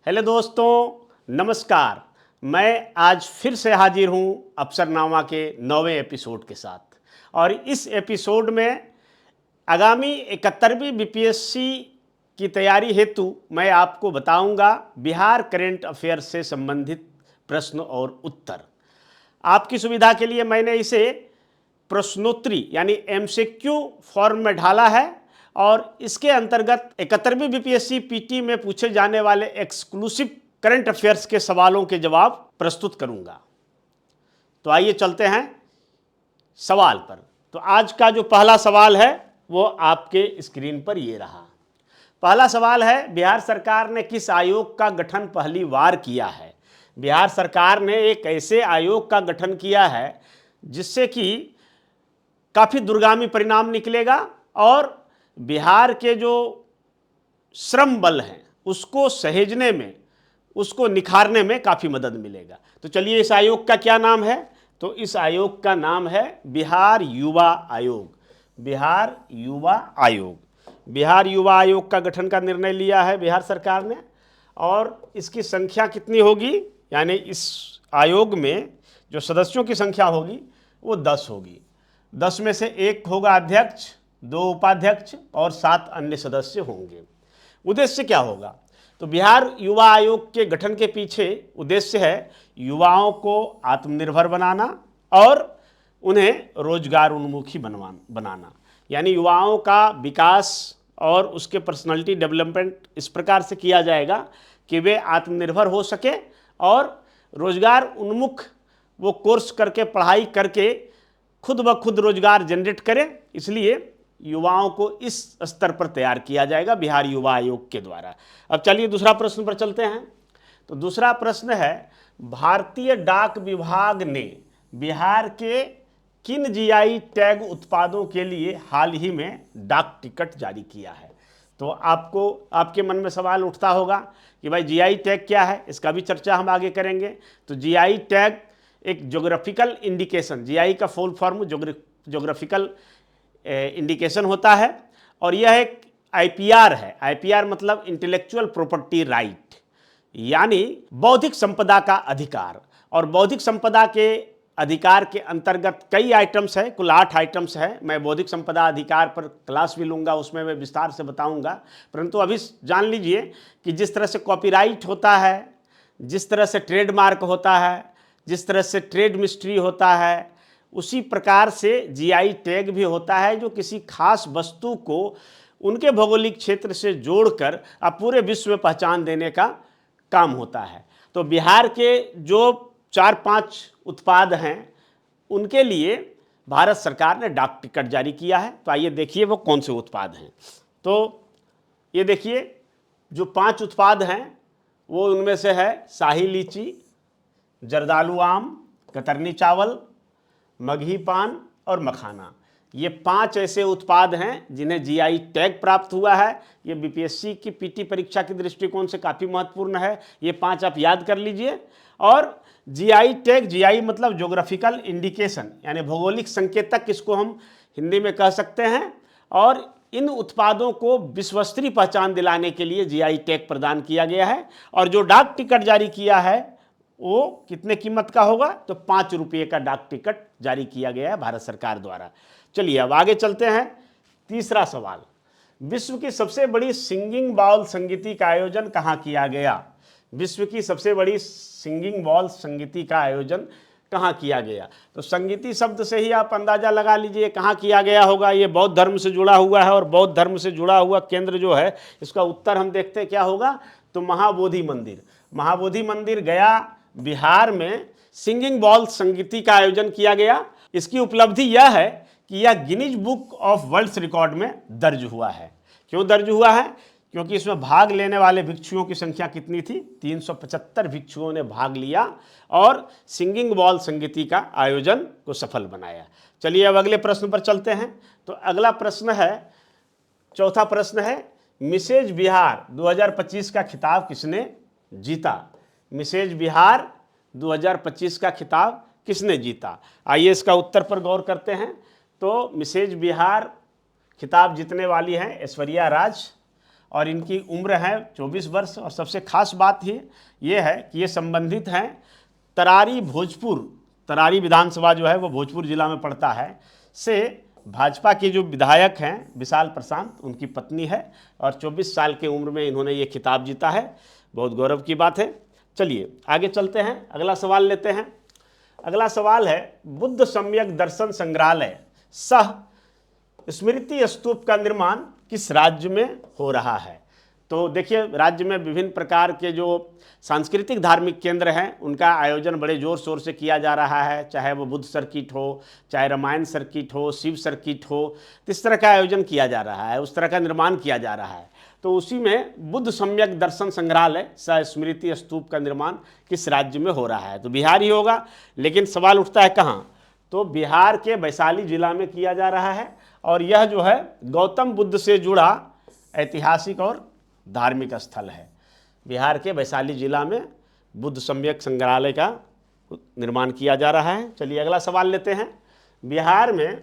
Hello दोस्तों, नमस्कार। मैं आज फिर से हाजिर हूँ अफसरनामा के 9वें एपिसोड के साथ। और इस एपिसोड में आगामी 71वीं बीपीएससी की तैयारी हेतु मैं आपको बताऊंगा बिहार करंट अफेयर से संबंधित प्रश्न और उत्तर। आपकी सुविधा के लिए मैंने इसे प्रश्नोत्तरी यानी एमसीक्यू फॉर्म में ढाला है और इसके अंतर्गत 71वीं बीपीएससी पीटी में पूछे जाने वाले एक्सक्लूसिव करंट अफेयर्स के सवालों के जवाब प्रस्तुत करूंगा। तो आइए चलते हैं सवाल पर। तो आज का जो पहला सवाल है वो आपके स्क्रीन पर ये रहा। पहला सवाल है, बिहार सरकार ने किस आयोग का गठन पहली बार किया है? बिहार सरकार ने एक ऐसे आयोग का गठन किया है जिससे कि काफ़ी दूरगामी परिणाम निकलेगा और बिहार के जो श्रम बल हैं उसको सहेजने में, उसको निखारने में काफ़ी मदद मिलेगा। तो चलिए, इस आयोग का क्या नाम है? तो इस आयोग का नाम है बिहार युवा आयोग। बिहार युवा आयोग। बिहार युवा आयोग का गठन का निर्णय लिया है बिहार सरकार ने और इसकी संख्या कितनी होगी, यानी इस आयोग में जो सदस्यों की संख्या होगी वो 10 होगी। 10 में से एक होगा अध्यक्ष, 2 उपाध्यक्ष और 7 अन्य सदस्य होंगे। उद्देश्य क्या होगा? तो बिहार युवा आयोग के गठन के पीछे उद्देश्य है युवाओं को आत्मनिर्भर बनाना और उन्हें रोजगार उन्मुखी बनाना, यानी युवाओं का विकास और उसके पर्सनालिटी डेवलपमेंट इस प्रकार से किया जाएगा कि वे आत्मनिर्भर हो सके और रोजगार उन्मुख वो कोर्स करके, पढ़ाई करके खुद ब खुद रोजगार जनरेट करें। इसलिए युवाओं को इस स्तर पर तैयार किया जाएगा बिहार युवा आयोग के द्वारा। अब चलिए दूसरा प्रश्न पर चलते हैं। तो दूसरा प्रश्न है, भारतीय डाक विभाग ने बिहार के किन जीआई टैग उत्पादों के लिए हाल ही में डाक टिकट जारी किया है? तो आपके मन में सवाल उठता होगा कि भाई जीआई टैग क्या है, इसका भी चर्चा हम आगे करेंगे। तो जीआई टैग एक ज्योग्राफिकल इंडिकेशन, जीआई का फुल फॉर्म ज्योग्राफिकल इंडिकेशन होता है और यह एक आईपीआर है। आईपीआर मतलब इंटेलेक्चुअल प्रॉपर्टी राइट, यानी बौद्धिक संपदा का अधिकार। और बौद्धिक संपदा के अधिकार के अंतर्गत कई आइटम्स है, कुल 8 आइटम्स है। मैं बौद्धिक संपदा अधिकार पर क्लास भी लूँगा, उसमें मैं विस्तार से बताऊँगा। परंतु अभी जान लीजिए कि जिस तरह से कॉपीराइट होता है, जिस तरह से ट्रेडमार्क होता है, जिस तरह से ट्रेड मिस्ट्री होता है, उसी प्रकार से जीआई टैग भी होता है जो किसी खास वस्तु को उनके भौगोलिक क्षेत्र से जोड़कर अब पूरे विश्व में पहचान देने का काम होता है। तो बिहार के जो 4-5 उत्पाद हैं उनके लिए भारत सरकार ने डाक टिकट जारी किया है। तो आइए देखिए वो कौन से उत्पाद हैं। तो ये देखिए, जो 5 उत्पाद हैं वो उनमें से है शाही लीची, जर्दालू आम, कतरनी चावल, मगही पान और मखाना। ये 5 ऐसे उत्पाद हैं जिन्हें जीआई टैग प्राप्त हुआ है। ये बीपीएससी की पीटी परीक्षा के दृष्टिकोण से काफ़ी महत्वपूर्ण है। ये 5 आप याद कर लीजिए। और जीआई टैग, जीआई मतलब ज्योग्राफिकल इंडिकेशन, यानी भौगोलिक संकेतक इसको हम हिंदी में कह सकते हैं। और इन उत्पादों को विश्वस्तरीय पहचान दिलाने के लिए जीआई टैग प्रदान किया गया है। और जो डाक टिकट जारी किया है वो कितने कीमत का होगा? तो 5 रुपये का डाक टिकट जारी किया गया है भारत सरकार द्वारा। चलिए अब आगे चलते हैं। तीसरा सवाल, विश्व की सबसे बड़ी सिंगिंग बाउल संगीति का आयोजन कहाँ किया गया? विश्व की सबसे बड़ी सिंगिंग बाउल संगीति का आयोजन कहाँ किया गया? तो संगीति शब्द से ही आप अंदाजा लगा लीजिए कहाँ किया गया होगा। ये बौद्ध धर्म से जुड़ा हुआ है और बौद्ध धर्म से जुड़ा हुआ केंद्र जो है, इसका उत्तर हम देखते हैं क्या होगा। तो महाबोधि मंदिर। महाबोधि मंदिर गया बिहार में सिंगिंग बाउल संगीति का आयोजन किया गया। इसकी उपलब्धि यह है कि यह Guinness book of world record में दर्ज हुआ है। क्यों दर्ज हुआ है? क्योंकि इसमें भाग लेने वाले भिक्षुओं की संख्या कितनी थी? 375 भिक्षुओं ने भाग लिया और सिंगिंग बाउल संगीति का आयोजन को सफल बनाया। चलिए अब अगले प्रश्न पर चलते हैं। तो अगला प्रश्न है, चौथा प्रश्न है, मिसेज बिहार 2025 का खिताब किसने जीता? मिसेज बिहार 2025 का खिताब किसने जीता? आइए इसका उत्तर पर गौर करते हैं। तो मिसेज बिहार खिताब जीतने वाली हैं ऐश्वर्या राज और इनकी उम्र है 24 वर्ष। और सबसे खास बात ये है कि ये संबंधित हैं तरारी भोजपुर, तरारी विधानसभा जो है वो भोजपुर जिला में पड़ता है, से भाजपा के जो विधायक हैं विशाल प्रशांत, उनकी पत्नी है और 24 साल की उम्र में इन्होंने ये खिताब जीता है। बहुत गौरव की बात है। चलिए आगे चलते हैं, अगला सवाल लेते हैं। अगला सवाल है बुद्ध सम्यक दर्शन संग्रहालय सह स्मृति स्तूप का निर्माण किस राज्य में हो रहा है। तो देखिए, राज्य में विभिन्न प्रकार के जो सांस्कृतिक धार्मिक केंद्र हैं उनका आयोजन बड़े ज़ोर शोर से किया जा रहा है, चाहे वो बुद्ध सर्किट हो, चाहे रामायण सर्किट हो, शिव सर्किट हो, तो इस तरह का आयोजन किया जा रहा है, उस तरह का निर्माण किया जा रहा है। तो उसी में बुद्ध सम्यक दर्शन संग्रहालय सह स्मृति स्तूप का निर्माण किस राज्य में हो रहा है। तो बिहार ही होगा, लेकिन सवाल उठता है कहाँ, तो बिहार के वैशाली जिला में किया जा रहा है। और यह जो है गौतम बुद्ध से जुड़ा ऐतिहासिक और धार्मिक स्थल है। बिहार के वैशाली जिला में बुद्ध सम्यक संग्रहालय का निर्माण किया जा रहा है। चलिए अगला सवाल लेते हैं। बिहार में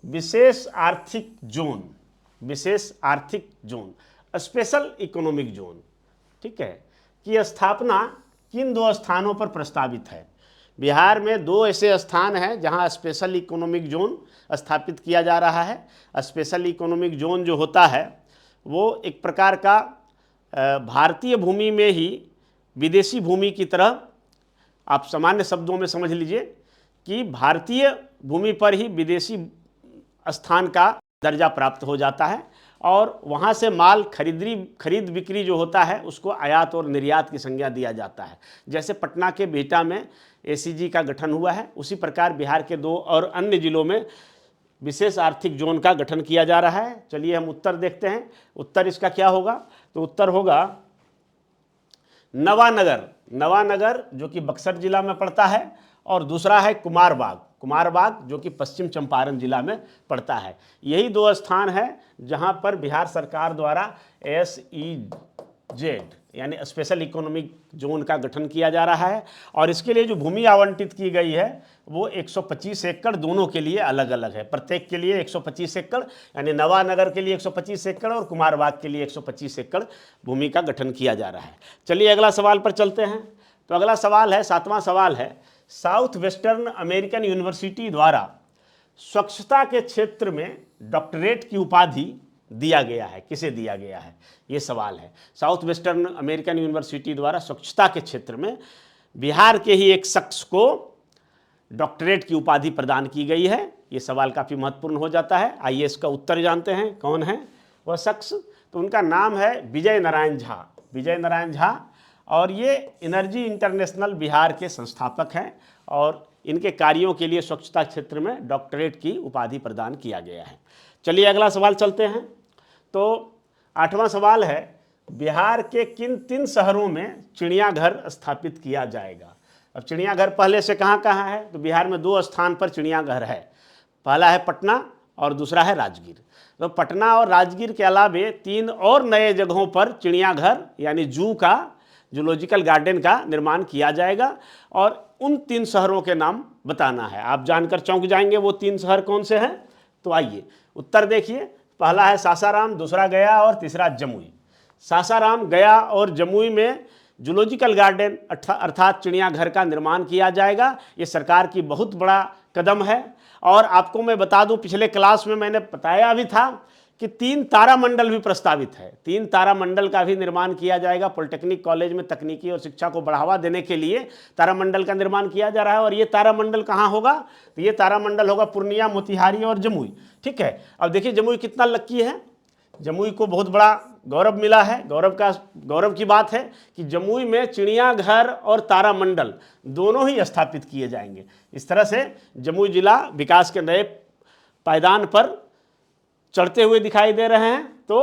विशेष आर्थिक जोन, विशेष आर्थिक जोन, स्पेशल इकोनॉमिक जोन, ठीक है, की स्थापना किन दो स्थानों पर प्रस्तावित है। बिहार में दो ऐसे स्थान हैं जहां स्पेशल इकोनॉमिक जोन स्थापित किया जा रहा है। स्पेशल इकोनॉमिक जोन जो होता है वो एक प्रकार का भारतीय भूमि में ही विदेशी भूमि की तरह, आप सामान्य शब्दों में समझ लीजिए कि भारतीय भूमि पर ही विदेशी स्थान का दर्जा प्राप्त हो जाता है और वहाँ से माल खरीद बिक्री जो होता है उसको आयात और निर्यात की संज्ञा दिया जाता है। जैसे पटना के बिहटा में एसीजी का गठन हुआ है, उसी प्रकार बिहार के दो और अन्य जिलों में विशेष आर्थिक जोन का गठन किया जा रहा है। चलिए हम उत्तर देखते हैं। उत्तर इसका क्या होगा, तो उत्तर होगा नवानगर। नवानगर जो कि बक्सर जिला में पड़ता है, और दूसरा है कुमारबाग, कुमारबाग जो कि पश्चिम चंपारण जिला में पड़ता है। यही दो स्थान है जहां पर बिहार सरकार द्वारा SEZ यानी स्पेशल इकोनॉमिक जोन का गठन किया जा रहा है। और इसके लिए जो भूमि आवंटित की गई है वो 125 एकड़ दोनों के लिए अलग अलग है। प्रत्येक के लिए 125 एकड़, यानी नवानगर के लिए 125 एकड़ और कुमारबाग के लिए 125 एकड़ भूमि का गठन किया जा रहा है। चलिए अगला सवाल पर चलते हैं। तो अगला सवाल है, 7वां सवाल है, साउथ वेस्टर्न अमेरिकन यूनिवर्सिटी द्वारा स्वच्छता के क्षेत्र में डॉक्टरेट की उपाधि दिया गया है, किसे दिया गया है, ये सवाल है। साउथ वेस्टर्न अमेरिकन यूनिवर्सिटी द्वारा स्वच्छता के क्षेत्र में बिहार के ही एक शख्स को डॉक्टरेट की उपाधि प्रदान की गई है। ये सवाल काफ़ी महत्वपूर्ण हो जाता है। आइए इसका उत्तर जानते हैं, कौन है वह शख्स। तो उनका नाम है विजय नारायण झा, विजय नारायण झा, और ये एनर्जी इंटरनेशनल बिहार के संस्थापक हैं और इनके कार्यों के लिए स्वच्छता क्षेत्र में डॉक्टरेट की उपाधि प्रदान किया गया है। चलिए अगला सवाल चलते हैं। तो 8वां सवाल है, बिहार के किन 3 शहरों में चिड़ियाघर स्थापित किया जाएगा। अब चिड़ियाघर पहले से कहाँ कहाँ है, तो बिहार में 2 स्थान पर चिड़ियाघर है। पहला है पटना और दूसरा है राजगीर। तो पटना और राजगीर के अलावे 3 और नए जगहों पर चिड़ियाघर यानी जू का, जूलॉजिकल गार्डन का निर्माण किया जाएगा और उन 3 शहरों के नाम बताना है। आप जानकर चौंक जाएंगे वो 3 शहर कौन से हैं। तो आइए उत्तर देखिए। पहला है सासाराम, दूसरा गया और तीसरा जमुई। सासाराम, गया और जमुई में जूलॉजिकल गार्डन अर्थात चिड़ियाघर का निर्माण किया जाएगा। ये सरकार की बहुत बड़ा कदम है। और आपको मैं बता दूं, पिछले क्लास में मैंने बताया भी था कि 3 तारामंडल भी प्रस्तावित है। 3 तारामंडल का भी निर्माण किया जाएगा। पॉलिटेक्निक कॉलेज में तकनीकी और शिक्षा को बढ़ावा देने के लिए तारामंडल का निर्माण किया जा रहा है। और ये तारामंडल कहाँ होगा, तो ये तारामंडल होगा पूर्णिया, मोतिहारी और जमुई। ठीक है, अब देखिए जमुई कितना लक्की है। जमुई को बहुत बड़ा गौरव मिला है। गौरव की बात है कि जमुई में चिड़ियाघर और तारामंडल दोनों ही स्थापित किए जाएंगे। इस तरह से जमुई जिला विकास के नए पायदान पर चढ़ते हुए दिखाई दे रहे हैं। तो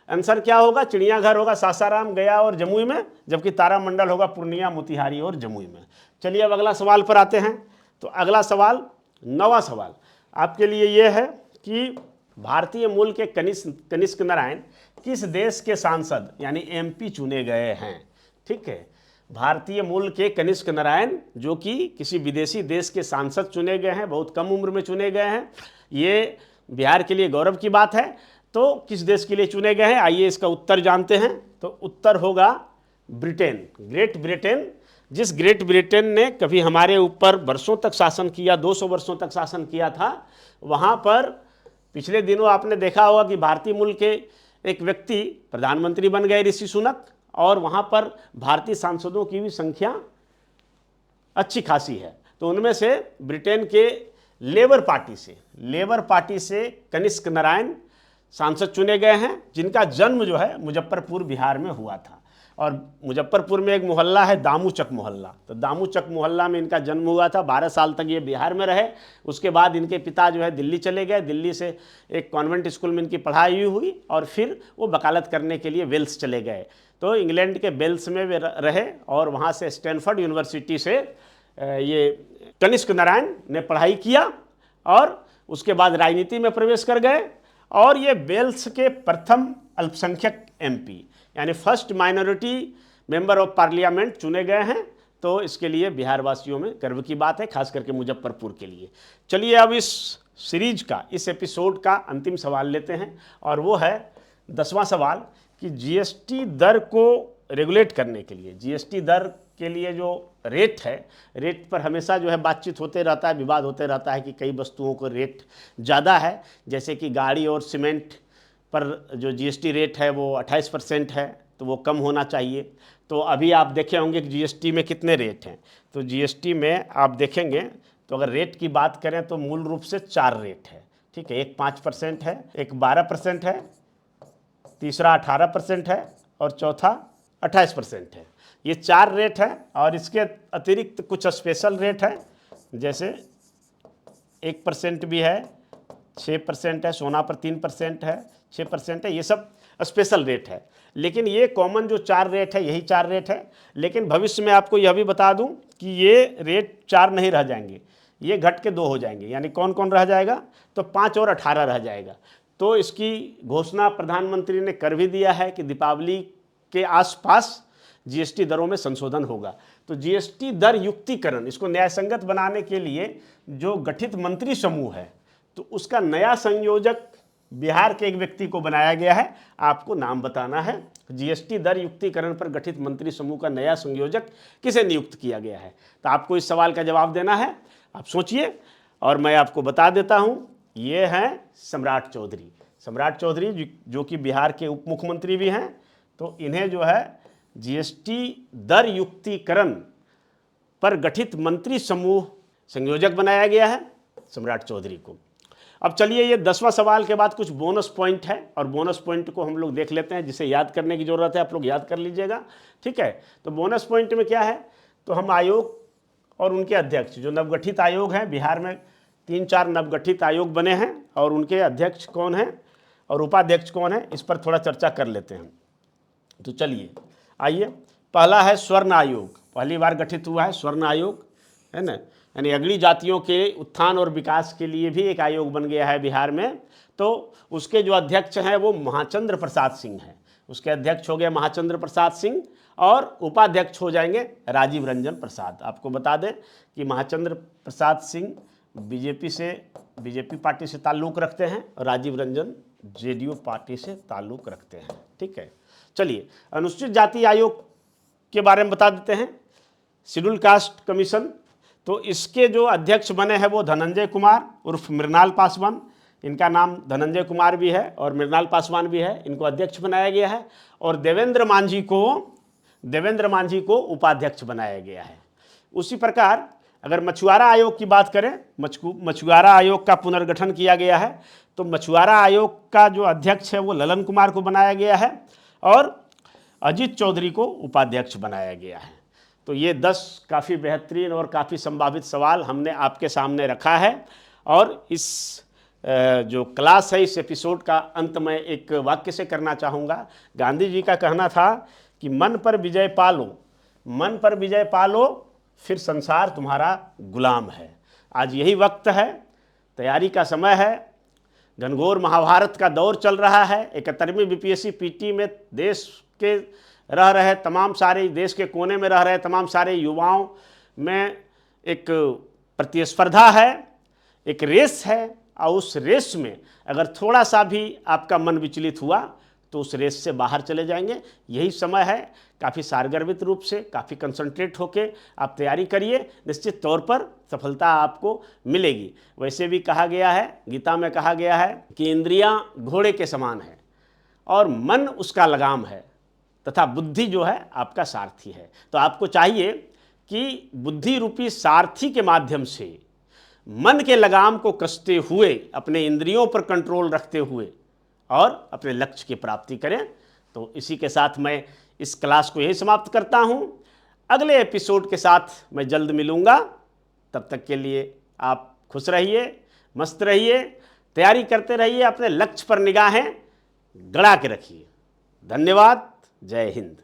आंसर क्या होगा, चिड़ियाघर होगा सासाराम, गया और जमुई में, जबकि तारामंडल होगा पूर्णिया, मोतिहारी और जमुई में। चलिए अब अगला सवाल पर आते हैं। तो अगला सवाल, 9वां सवाल आपके लिए ये है कि भारतीय मूल के कनिष्क नारायण किस देश के सांसद यानी MP चुने गए हैं। ठीक है, भारतीय मूल के कनिष्क नारायण जो कि किसी विदेशी देश के सांसद चुने गए हैं, बहुत कम उम्र में चुने गए हैं। ये बिहार के लिए गौरव की बात है। तो किस देश के लिए चुने गए हैं, आइए इसका उत्तर जानते हैं। तो उत्तर होगा ब्रिटेन, ग्रेट ब्रिटेन। जिस ग्रेट ब्रिटेन ने कभी हमारे ऊपर वर्षों तक शासन किया, 200 वर्षों तक शासन किया था, वहाँ पर पिछले दिनों आपने देखा होगा कि भारतीय मूल के एक व्यक्ति प्रधानमंत्री बन गए, ऋषि सुनक, और वहाँ पर भारतीय सांसदों की भी संख्या अच्छी खासी है। तो उनमें से ब्रिटेन के लेबर पार्टी से कनिष्क नारायण सांसद चुने गए हैं, जिनका जन्म जो है मुजफ्फरपुर बिहार में हुआ था। और मुजफ्फरपुर में एक मोहल्ला है दामूचक मोहल्ला, तो दामूचक मोहल्ला में इनका जन्म हुआ था। 12 साल तक ये बिहार में रहे। उसके बाद इनके पिता जो है दिल्ली चले गए, दिल्ली से एक कॉन्वेंट स्कूल में इनकी पढ़ाई हुई और फिर वो वकालत करने के लिए वेल्स चले गए। तो इंग्लैंड के वेल्स में वे रहे और वहाँ से स्टैनफोर्ड यूनिवर्सिटी से ये कनिष्क नारायण ने पढ़ाई किया और उसके बाद राजनीति में प्रवेश कर गए। और ये वेल्स के प्रथम अल्पसंख्यक एमपी यानी first minority member of parliament चुने गए हैं। तो इसके लिए बिहार वासियों में गर्व की बात है, खास करके मुजफ्फरपुर के लिए। चलिए अब इस सीरीज का, इस एपिसोड का अंतिम सवाल लेते हैं और वो है 10वां सवाल कि जीएसटी दर को रेगुलेट करने के लिए, जीएसटी दर के लिए जो रेट है, रेट पर हमेशा जो है बातचीत होते रहता है, विवाद होते रहता है कि कई वस्तुओं को रेट ज़्यादा है, जैसे कि गाड़ी और सीमेंट पर जो जीएसटी रेट है वो 28% है, तो वो कम होना चाहिए। तो अभी आप देखे होंगे कि जीएसटी में कितने रेट हैं। तो जीएसटी में आप देखेंगे तो अगर रेट की बात करें तो मूल रूप से 4 रेट है, ठीक है। एक 5% है, एक 12% है, तीसरा 18% है और चौथा 28% है। ये 4 रेट है और इसके अतिरिक्त कुछ स्पेशल रेट है, जैसे 1% भी है, 6% है, सोना पर 3% है, 6% है, ये सब स्पेशल रेट है। लेकिन ये कॉमन जो 4 रेट है, यही 4 रेट है। लेकिन भविष्य में आपको यह भी बता दूं कि ये रेट 4 नहीं रह जाएंगे, ये घट के 2 हो जाएंगे। यानी कौन कौन रह जाएगा, तो 5 और 18 रह जाएगा। तो इसकी घोषणा प्रधानमंत्री ने कर भी दिया है कि दीपावली के आसपास जीएसटी दरों में संशोधन होगा। तो जीएसटी दर युक्तिकरण, इसको न्यायसंगत बनाने के लिए जो गठित मंत्री समूह है, तो उसका नया संयोजक बिहार के एक व्यक्ति को बनाया गया है। आपको नाम बताना है। जीएसटी दर युक्तिकरण पर गठित मंत्री समूह का नया संयोजक किसे नियुक्त किया गया है। तो आपको इस सवाल का जवाब देना है। आप सोचिए और मैं आपको बता देता हूं, ये हैं सम्राट चौधरी। सम्राट चौधरी जो कि बिहार के उप मुख्यमंत्री भी हैं। तो इन्हें जो है जीएसटी दर युक्तिकरण पर गठित मंत्री समूह संयोजक बनाया गया है, सम्राट चौधरी को। अब चलिए ये 10वां सवाल के बाद कुछ बोनस पॉइंट है और बोनस पॉइंट को हम लोग देख लेते हैं, जिसे याद करने की जरूरत है। आप लोग याद कर लीजिएगा, ठीक है। तो बोनस पॉइंट में क्या है, तो हम आयोग और उनके अध्यक्ष, जो नवगठित आयोग हैं, बिहार में 3-4 नवगठित आयोग बने हैं और उनके अध्यक्ष कौन हैं और उपाध्यक्ष कौन है, इस पर थोड़ा चर्चा कर लेते हैं। तो चलिए आइए, पहला है स्वर्ण आयोग। पहली बार गठित हुआ है स्वर्ण आयोग, है ना, यानी अगली जातियों के उत्थान और विकास के लिए भी एक आयोग बन गया है बिहार में। तो उसके जो अध्यक्ष हैं वो महाचंद्र प्रसाद सिंह हैं। उसके अध्यक्ष हो गए महाचंद्र प्रसाद सिंह और उपाध्यक्ष हो जाएंगे राजीव रंजन प्रसाद। आपको बता दें कि महाचंद्र प्रसाद सिंह बीजेपी पार्टी से ताल्लुक़ रखते हैं और राजीव रंजन जेडीयू पार्टी से ताल्लुक़ रखते हैं, ठीक है। चलिए अनुसूचित जाति आयोग के बारे में बता देते हैं। शेड्यूल कास्ट कमीशन, तो इसके जो अध्यक्ष बने हैं वो धनंजय कुमार उर्फ मृणाल पासवान। इनका नाम धनंजय कुमार भी है और मृणाल पासवान भी है, इनको अध्यक्ष बनाया गया है। और देवेंद्र मांझी को उपाध्यक्ष बनाया गया है। उसी प्रकार अगर मछुआरा आयोग की बात करें, मछुआरा आयोग का पुनर्गठन किया गया है। तो मछुआरा आयोग का जो अध्यक्ष है वो ललन कुमार को बनाया गया है और अजीत चौधरी को उपाध्यक्ष बनाया गया है। तो ये 10 काफ़ी बेहतरीन और काफ़ी संभावित सवाल हमने आपके सामने रखा है। और इस जो क्लास है, इस एपिसोड का अंत में एक वाक्य से करना चाहूँगा। गांधी जी का कहना था कि मन पर विजय पालो फिर संसार तुम्हारा गुलाम है। आज यही वक्त है, तैयारी का समय है। घनघोर महाभारत का दौर चल रहा है। 71वीं बीपीएससी पीटी में देश के रह रहे तमाम सारे, देश के कोने में रह रहे तमाम सारे युवाओं में एक प्रतिस्पर्धा है, एक रेस है और उस रेस में अगर थोड़ा सा भी आपका मन विचलित हुआ तो उस रेस से बाहर चले जाएंगे। यही समय है, काफ़ी सारगर्भित रूप से, काफ़ी कंसंट्रेट होके आप तैयारी करिए, निश्चित तौर पर सफलता आपको मिलेगी। वैसे भी कहा गया है, गीता में कहा गया है कि इंद्रियां घोड़े के समान है और मन उसका लगाम है तथा बुद्धि जो है आपका सारथी है। तो आपको चाहिए कि बुद्धि रूपी सारथी के माध्यम से मन के लगाम को कसते हुए, अपने इंद्रियों पर कंट्रोल रखते हुए और अपने लक्ष्य की प्राप्ति करें। तो इसी के साथ मैं इस क्लास को यही समाप्त करता हूं। अगले एपिसोड के साथ मैं जल्द मिलूंगा। तब तक के लिए आप खुश रहिए, मस्त रहिए, तैयारी करते रहिए, अपने लक्ष्य पर निगाहें गड़ा के रखिए। धन्यवाद। जय हिंद।